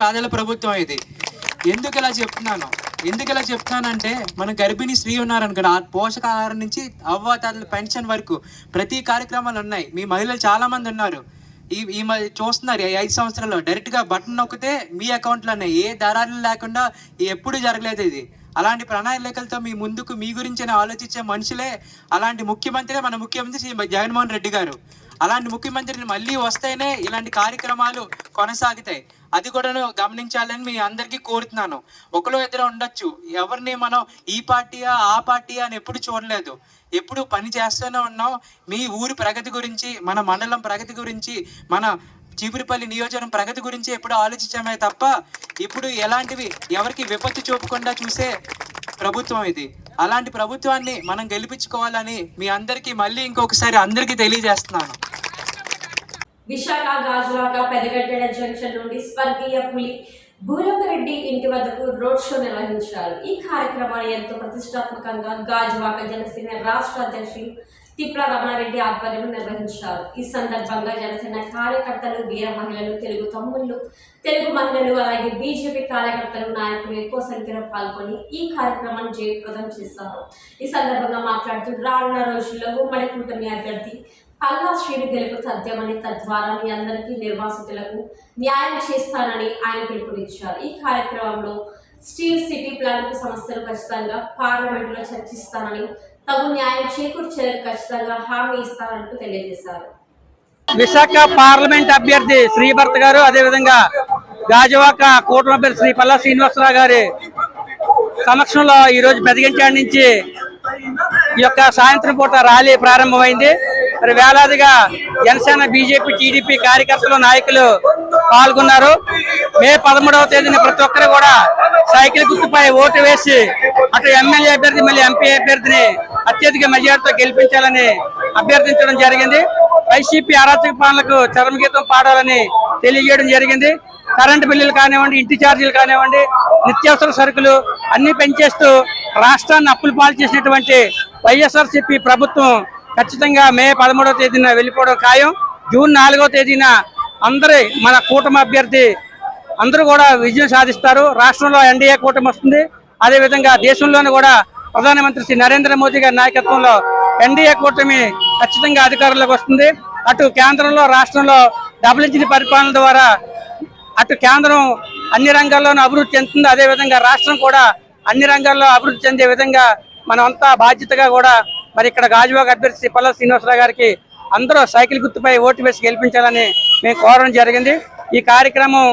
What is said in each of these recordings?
పేదల ప్రభుత్వం ఇది. ఎందుకు ఇలా చెప్తున్నానంటే మన గర్భిణీ స్త్రీ ఉన్నారనుకోండి, ఆ పోషకాహారం నుంచి అవ్వాతాతల పెన్షన్ వరకు ప్రతి కార్యక్రమాలు ఉన్నాయి. మీ మహిళలు చాలామంది ఉన్నారు, ఈ చూస్తున్నారు. ఈ 5 సంవత్సరాల్లో డైరెక్ట్గా బటన్ నొక్కితే మీ అకౌంట్లోనే, ఏ దళారులు లేకుండా ఎప్పుడు జరగలేదు ఇది. అలాంటి ప్రణాళికలతో మీ ముందుకు మీ గురించి ఆలోచించే మనుషులే అలాంటి ముఖ్యమంత్రి, మన ముఖ్యమంత్రి శ్రీ జగన్మోహన్ రెడ్డి గారు. అలాంటి ముఖ్యమంత్రిని మళ్ళీ వస్తేనే ఇలాంటి కార్యక్రమాలు కొనసాగుతాయి. అది కూడా గమనించాలని మీ అందరికీ కోరుతున్నాను. ఒకరు ఇద్దరు ఉండొచ్చు, ఎవరిని మనం ఈ పార్టీయా ఆ పార్టీయా అని ఎప్పుడు చూడలేదు. ఎప్పుడు పని చేస్తూనే ఉన్నాం. మీ ఊరి ప్రగతి గురించి, మన మండలం ప్రగతి గురించి, మన చీపురుపల్లి నియోజకవర్గం ప్రగతి గురించి ఎప్పుడు ఆలోచించామే తప్ప ఇప్పుడు ఎలాంటివి ఎవరికి విపత్తు చూపకుండా చూసే ప్రభుత్వం ఇది. అలాంటి ప్రభుత్వాన్ని మనం గెలిపించుకోవాలని మీ అందరికీ మళ్ళీ ఇంకొకసారి అందరికీ తెలియజేస్తున్నాను. విశాఖ గాజువాక పెదగట్టెడ జంక్షన్ నుండి స్వర్గీయ పులి భూలోకరెడ్డి ఇంటి వద్దకు రోడ్ షో నిర్వహించారు. ఈ కార్యక్రమాన్ని ఎంతో ప్రతిష్టాత్మకంగా గాజువాక జనసేన రాష్ట్ర అధ్యక్షులు తిప్ల రమణారెడ్డి ఆధ్వర్యంలో నిర్వహించారు. ఈ సందర్భంగా జనసేన కార్యకర్తలు, వీర మహిళలు, తెలుగు తమ్ముళ్ళు, తెలుగు మహిళలు, అలాగే బీజేపీ కార్యకర్తలు, నాయకులు ఎక్కువ సంఖ్యలో పాల్గొని ఈ కార్యక్రమాన్ని జయప్రదం చేశారు. ఈ సందర్భంగా మాట్లాడుతూ రానున్న రోజుల్లో ఉమ్మడి కూటమి అభ్యర్థి పల్లా శ్రీను గెలుపు తథ్యమని, తద్వారా మీ అందరికీ నిర్వాసితులకు న్యాయం చేస్తానని ఆయన పిలుపునిచ్చారు. ఈ కార్యక్రమంలో స్టీల్ సిటీ ప్లాంట్ సమస్యలు ఖచ్చితంగా పార్లమెంటులో చర్చిస్తానని, తగు న్యాయం చేకూర్చేందుకు ఖచ్చితంగా హామీ ఇస్తానంటూ తెలియజేశారు. విశాఖ పార్లమెంట్ అభ్యర్థి శ్రీభర్త గారు, అదేవిధంగా గాజువాక కూటమి అభ్యర్థి శ్రీ పల్లా శ్రీనివాసరావు గారి సమక్షంలో ఈరోజు పెదగంటాడి నుంచి ఈ యొక్క సాయంత్రం పూట ర్యాలీ ప్రారంభమైంది. మరి వేలాదిగా జనసేన, బీజేపీ, టీడీపీ కార్యకర్తలు, నాయకులు పాల్గొన్నారు. మే 13వ తేదీన ప్రతి ఒక్కరు కూడా సైకిల్ గుర్తుపై ఓటు వేసి అటు ఎమ్మెల్యే అభ్యర్థి, మళ్ళీ ఎంపీ అభ్యర్థిని అత్యధిక మెజార్టీతో గెలిపించాలని అభ్యర్థించడం జరిగింది. వైసీపీ అరాచక పాలనకు చరమగీతం పాడాలని తెలియజేయడం జరిగింది. కరెంటు బిల్లులు కానివ్వండి, ఇంటి ఛార్జీలు కానివ్వండి, నిత్యావసర సరుకులు అన్ని పెంచేస్తూ రాష్ట్రాన్ని అప్పులు పాలు చేసినటువంటి వైఎస్ఆర్సీపీ ప్రభుత్వం ఖచ్చితంగా మే 13వ తేదీన వెళ్ళిపోవడం ఖాయం. జూన్ 4వ తేదీన అందరి మన కూటమి అభ్యర్థి అందరూ కూడా విజయం సాధిస్తారు. రాష్ట్రంలో ఎన్డీఏ కూటమి వస్తుంది. అదేవిధంగా దేశంలోనూ కూడా ప్రధానమంత్రి శ్రీ నరేంద్ర మోదీ గారి నాయకత్వంలో ఎన్డీఏ కూటమి ఖచ్చితంగా అధికారంలోకి వస్తుంది. అటు కేంద్రంలో, రాష్ట్రంలో డబుల్ ఇంజిన్ పరిపాలన ద్వారా అటు కేంద్రం అన్ని రంగాల్లోనూ అభివృద్ధి చెందుతుంది. అదేవిధంగా రాష్ట్రం కూడా అన్ని రంగాల్లో అభివృద్ధి చెందే విధంగా మనమంతా బాధ్యతగా కూడా మరి ఇక్కడ గాజువాక అభ్యర్థి శ్రీ పల్లా శ్రీనివాసరావు గారికి అందరూ సైకిల్ గుర్తుపై ఓటు వేసి గెలిపించాలని మేము కోరడం జరిగింది. ఈ కార్యక్రమం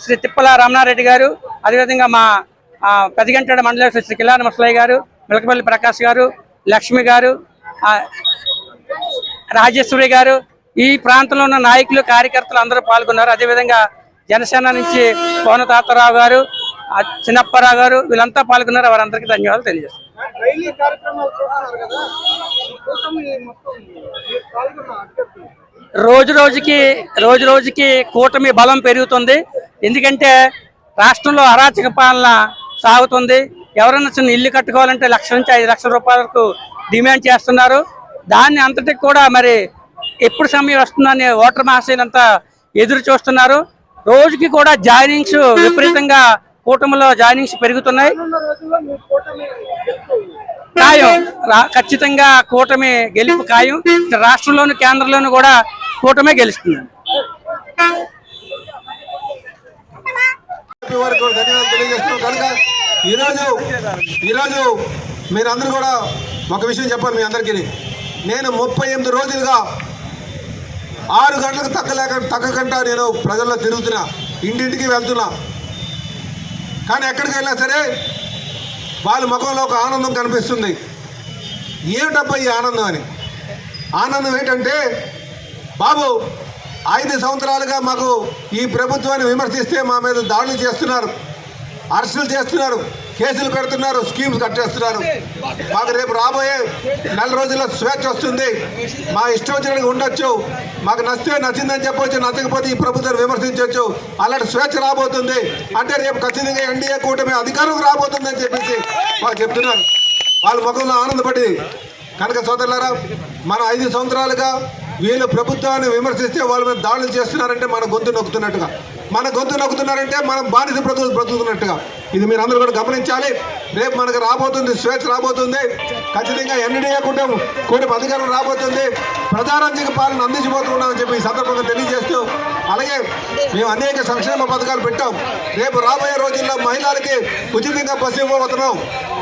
శ్రీ తిప్పల రమణారెడ్డి గారు, అదేవిధంగా మా పెదగంటాడ మండల శ్రీ కిలారి ముసలయ్య గారు, మిలకపల్లి ప్రకాష్ గారు, లక్ష్మి గారు, రాజేశ్వరి గారు, ఈ ప్రాంతంలో ఉన్న నాయకులు, కార్యకర్తలు అందరూ పాల్గొన్నారు. అదేవిధంగా జనసేన నుంచి కోన తాతారావు గారు, చిన్నప్పారావు గారు, వీళ్ళంతా పాల్గొన్నారు. వారందరికీ ధన్యవాదాలు తెలియజేస్తారు. రోజు రోజుకి కూటమి బలం పెరుగుతుంది. ఎందుకంటే రాష్ట్రంలో అరాచక పాలన సాగుతుంది. ఎవరైనా చిన్న ఇల్లు కట్టుకోవాలంటే 1 లక్ష నుంచి 5 లక్షల రూపాయల వరకు డిమాండ్ చేస్తున్నారు. దాన్ని అంతటికి కూడా మరి ఎప్పుడు సమయం వస్తుందని ఓటర్ మహాశయులంతా ఎదురు చూస్తున్నారు. రోజుకి కూడా జాయినింగ్స్ విపరీతంగా కూటమిలో జాయినింగ్స్ పెరుగుతున్నాయి. ఖాయం, ఖచ్చితంగా కూటమి గెలుపు ఖాయం. రాష్ట్రంలోను, కేంద్రంలోను కూడా కూటమే గెలుస్తుంది. ఈరోజు మీరందరూ కూడా ఒక విషయం చెప్పాలి మీ అందరికీ. నేను 38 రోజులుగా 6 గంటలకు తగ్గకుండా నేను ప్రజల్లో తిరుగుతున్నా, ఇంటింటికి వెళ్తున్నా. కానీ ఎక్కడికి వెళ్ళా సరే వాళ్ళ ముఖంలో ఒక ఆనందం కనిపిస్తుంది. ఏమిటబ్బా ఈ ఆనందం అని. ఆనందం ఏంటంటే, బాబు 5 సంవత్సరాలుగా మాకు ఈ ప్రభుత్వాన్ని విమర్శిస్తే మా మీద దాడులు చేస్తున్నారు, అరెస్టులు చేస్తున్నారు, కేసులు పెడుతున్నారు, స్కీమ్స్ కట్టేస్తున్నారు. మాకు రేపు రాబోయే 4 రోజుల్లో స్వేచ్ఛ వస్తుంది. మా ఇష్టం వచ్చినట్టు ఉండొచ్చు, మాకు నచ్చితే నచ్చిందని చెప్పవచ్చు, నచ్చకపోతే ఈ ప్రభుత్వాన్ని విమర్శించవచ్చు. అలాంటి స్వేచ్ఛ రాబోతుంది. అంటే రేపు ఖచ్చితంగా ఎన్డీఏ కూటమి అధికారంలోకి రాబోతుందని చెప్పేసి మాకు చెప్తున్నారు. వాళ్ళ ముఖంలో ఆనందపడి. కనుక సోదరులారా, మనం 5 సంవత్సరాలుగా వీళ్ళు ప్రభుత్వాన్ని విమర్శిస్తే వాళ్ళ మీద దాడులు చేస్తున్నారంటే మన గొంతు నొక్కుతున్నట్టుగా. మన గొంతు నొక్కుతున్నారంటే మనం బానిస బ్రతుకుతున్నట్టుగా. ఇది మీరు అందరూ కూడా గమనించాలి. రేపు మనకు రాబోతుంది స్వేచ్ఛ రాబోతుంది. ఖచ్చితంగా ఎన్డీఏ కూటమి అధికారం రాబోతుంది. ప్రజారాజ్యాంగ పాలన అందించబోతున్నామని చెప్పి ఈ సందర్భంగా తెలియజేస్తూ, అలాగే మేము అనేక సంక్షేమ పథకాలు పెట్టాం. రేపు రాబోయే రోజుల్లో మహిళలకి ఉచితంగా బస్సు ఇవ్వబోతున్నాం,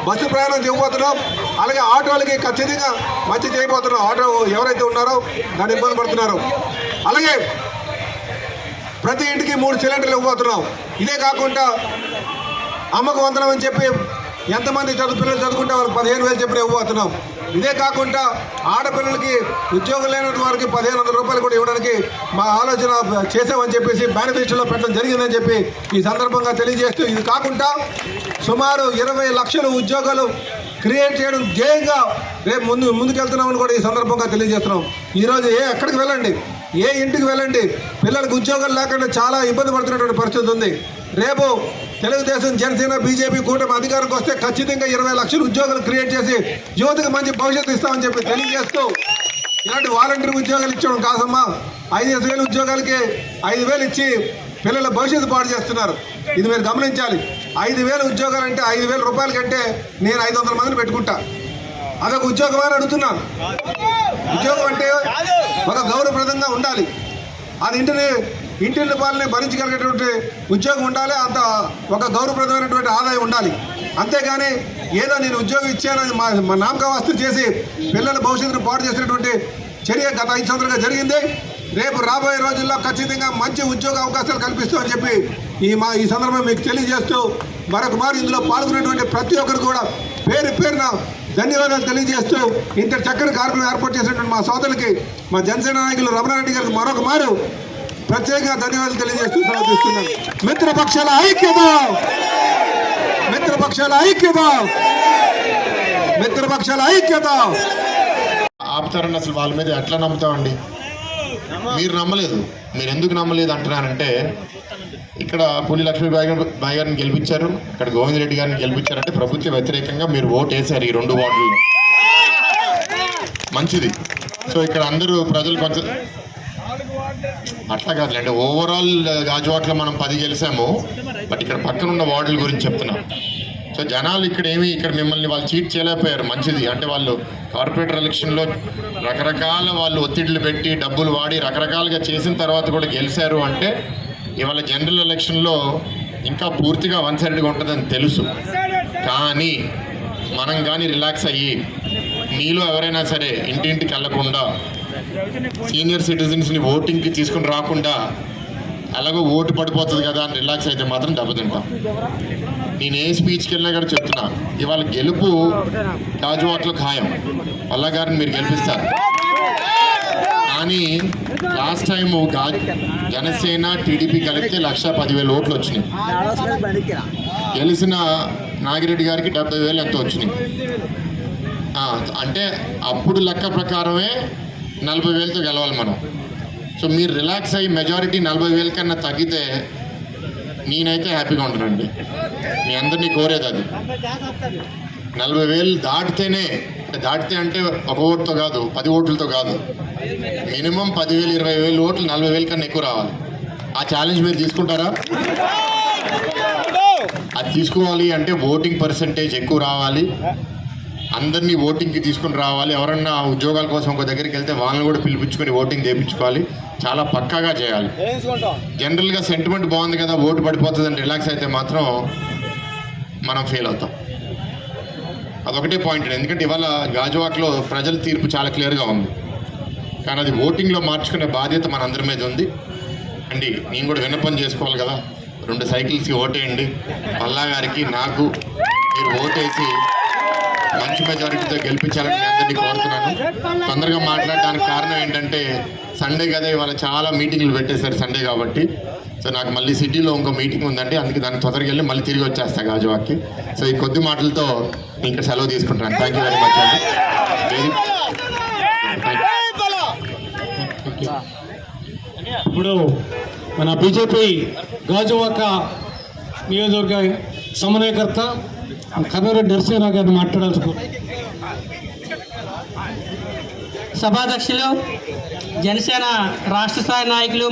బస్సు ప్రయాణం చేయబోతున్నాం. అలాగే ఆటోలకి ఖచ్చితంగా మంచి చేయబోతున్నాం. ఆటో ఎవరైతే ఉన్నారో దాన్ని ఇబ్బంది పడుతున్నారు. అలాగే ప్రతి ఇంటికి 3 సిలిండర్లు ఇవ్వబోతున్నాం. ఇదే కాకుండా అమ్మకు వందనం అని చెప్పి ఎంతమంది పిల్లలు చదువుకుంటే వాళ్ళకి 15,000 చెప్పిన ఇవ్వబోతున్నాం. ఇదే కాకుండా ఆడపిల్లలకి ఉద్యోగం లేని వారికి 1,500 రూపాయలు కూడా ఇవ్వడానికి మా ఆలోచన చేసామని చెప్పేసి మేనిఫెస్టోలో పెట్టడం జరిగిందని చెప్పి ఈ సందర్భంగా తెలియజేస్తూ, ఇది కాకుండా సుమారు 20 లక్షల ఉద్యోగాలు క్రియేట్ చేయడం ధ్యేయంగా రేపు ముందుకెళ్తున్నామని కూడా ఈ సందర్భంగా తెలియజేస్తున్నాం. ఈరోజు ఎక్కడికి వెళ్ళండి, ఏ ఇంటికి వెళ్ళండి, పిల్లలకు ఉద్యోగాలు లేకుండా చాలా ఇబ్బంది పడుతున్నటువంటి పరిస్థితి ఉంది. రేపు తెలుగుదేశం, జనసేన, బీజేపీ కూటమి అధికారంకి వస్తే ఖచ్చితంగా 20 లక్షల ఉద్యోగాలు క్రియేట్ చేసి యువతకు మంచి భవిష్యత్తు ఇస్తామని చెప్పి తెలియజేస్తూ, ఇలాంటి వాలంటీర్ ఉద్యోగాలు ఇచ్చడం కాదమ్మా, 5,000 ఉద్యోగాలకి 5,000 ఇచ్చి పిల్లల భవిష్యత్తు పాడు చేస్తున్నారు. ఇది మీరు గమనించాలి. 5,000 ఉద్యోగాలు అంటే 5,000 రూపాయల కంటే నేను 500 మందిని పెట్టుకుంటా. అదొక ఉద్యోగం అని అడుగుతున్నాను. ఉద్యోగం అంటే ఒక గౌరవప్రదంగా ఉండాలి. అది ఇంటిని పాలన భరించగలిగేటువంటి ఉద్యోగం ఉండాలి. అంత ఒక గౌరవప్రదమైనటువంటి ఆదాయం ఉండాలి. అంతేగాని ఏదో నేను ఉద్యోగం ఇచ్చానని మా నామకావస్తు చేసి పిల్లల భవిష్యత్తును పాడు చేసినటువంటి చర్య గత 5 సంవత్సరాలుగా జరిగింది. రేపు రాబోయే రోజుల్లో ఖచ్చితంగా మంచి ఉద్యోగ అవకాశాలు కల్పిస్తామని చెప్పి ఈ సందర్భం మీకు తెలియజేస్తూ, మరొక మారు ఇందులో పాల్గొన్నటువంటి ప్రతి ఒక్కరు కూడా పేరున ధన్యవాదాలు తెలియజేస్తూ, ఇంత చక్కని కార్యక్రమం ఏర్పాటు చేసినటువంటి మా సోదరులకి, మా జనసేన నాయకులు రమణారెడ్డి గారికి మరొక మారు ప్రత్యేకంగా ధన్యవాదాలు తెలియజేస్తూ సమర్పిస్తున్నాను. మిత్రపక్షాల ఐక్యత, మిత్రపక్షాల ఐక్యత, మిత్రపక్షాల ఐక్యత. ఆపుతారని అసలు వాళ్ళ మీద ఎట్లా నమ్ముతామండి? మీరు నమ్మలేదు. మీరు ఎందుకు నమ్మలేదు అంటున్నానంటే, ఇక్కడ పులి లక్ష్మీబాయి గారిని గెలిపించారు, ఇక్కడ గోవింద్ రెడ్డి గారిని గెలిపించారంటే ప్రభుత్వ వ్యతిరేకంగా మీరు ఓటు వేశారు ఈ 2 వార్డుల్లో. మంచిది. సో ఇక్కడ అందరూ ప్రజలు కొంచెం అట్లా కాదులేండి. ఓవరాల్ గాజువాకలో మనం 10 గెలిచాము. బట్ ఇక్కడ పక్కన ఉన్న వార్డుల గురించి చెప్తున్నాం. సో జనాలు ఇక్కడ మిమ్మల్ని వాళ్ళు చీట్ చేయలేకపోయారు. మంచిది. అంటే వాళ్ళు కార్పొరేటర్ ఎలక్షన్లో రకరకాల వాళ్ళు ఒత్తిడిలు పెట్టి డబ్బులు వాడి రకరకాలుగా చేసిన తర్వాత కూడా గెలిచారు అంటే, ఇవాళ జనరల్ ఎలక్షన్లో ఇంకా పూర్తిగా వన్ సైడ్గా ఉంటుందని తెలుసు. కానీ మనం కానీ రిలాక్స్ అయ్యి, మీలో ఎవరైనా సరే ఇంటింటికి వెళ్లకుండా, సీనియర్ సిటిజన్స్ని ఓటింగ్కి తీసుకుని రాకుండా, అలాగో ఓటు పడిపోతుంది కదా అని రిలాక్స్ అయితే మాత్రం దెబ్బతింటాం. నేను ఏ స్పీచ్కి వెళ్ళినా కూడా చెప్తున్నా, ఇవాళ గెలుపు గాజువాకలో ఖాయం. పల్లా గారిని మీరు గెలిపిస్తారు. కానీ లాస్ట్ టైము జనసేన టీడీపీ కలిపితే 1,10,000 ఓట్లు వచ్చినాయి. గెలిచిన నాగిరెడ్డి గారికి 70,000 ఎంతో వచ్చినాయి. అంటే అప్పుడు లెక్క ప్రకారమే 40,000తో గెలవాలి మనం. సో మీరు రిలాక్స్ అయ్యి మెజారిటీ 40,000 కన్నా తగ్గితే నేనైతే హ్యాపీగా ఉంటానండి. మీ అందరినీ కోరేది అది. 40,000 దాటితే అంటే 1 ఓటుతో కాదు, 10 ఓట్లతో కాదు, మినిమం 10,000, 20,000 ఓట్లు 40,000 కన్నా ఎక్కువ రావాలి. ఆ ఛాలెంజ్ మీరు తీసుకుంటారా? అది తీసుకోవాలి అంటే ఓటింగ్ పర్సంటేజ్ ఎక్కువ రావాలి. అందరినీ ఓటింగ్కి తీసుకుని రావాలి. ఎవరన్నా ఉద్యోగాల కోసం ఒక దగ్గరికి వెళ్తే వాళ్ళని కూడా పిలిపించుకొని ఓటింగ్ చేయించుకోవాలి. చాలా పక్కాగా చేయాలి. జనరల్గా సెంటిమెంట్ బాగుంది కదా, ఓటు పడిపోతుందని రిలాక్స్ అయితే మాత్రం మనం ఫెయిల్ అవుతాం. అదొకటే పాయింట్. ఎందుకంటే ఇవాళ గాజువాకలో ప్రజల తీర్పు చాలా క్లియర్గా ఉంది. కానీ అది ఓటింగ్లో మార్చుకునే బాధ్యత మనందరి మీద ఉంది అండి. నేను కూడా విన్నపం చేసుకోవాలి కదా, 2 సైకిల్స్కి ఓటేయండి. పల్లా గారికి, నాకు మీరు ఓటేసి మంచి మెజారిటీతో గెలిపించాలని మీ అందరినీ కోరుతున్నాను. తొందరగా మాట్లాడడానికి కారణం ఏంటంటే, సండే కదా, ఇవాళ చాలా మీటింగ్లు పెట్టేశారు సండే కాబట్టి. సో నాకు మళ్ళీ సిటీలో ఇంకో మీటింగ్ ఉందండి, అందుకే దానికి తొందరగా వెళ్ళి మళ్ళీ తిరిగి వచ్చేస్తా గాజువాక్కి. సో ఈ కొద్ది మాటలతో ఇంకా సెలవు తీసుకుంటాను. థ్యాంక్ యూ వెరీ మచ్ అండి. ఇప్పుడు మన బీజేపీ గాజువాక నియోజకవర్గ సమన్వయకర్త కర్నూలు నరసింహ గారిని మాట్లాడాల్సి. సభాధ్యక్షులు, జనసేన రాష్ట్ర స్థాయి నాయకులు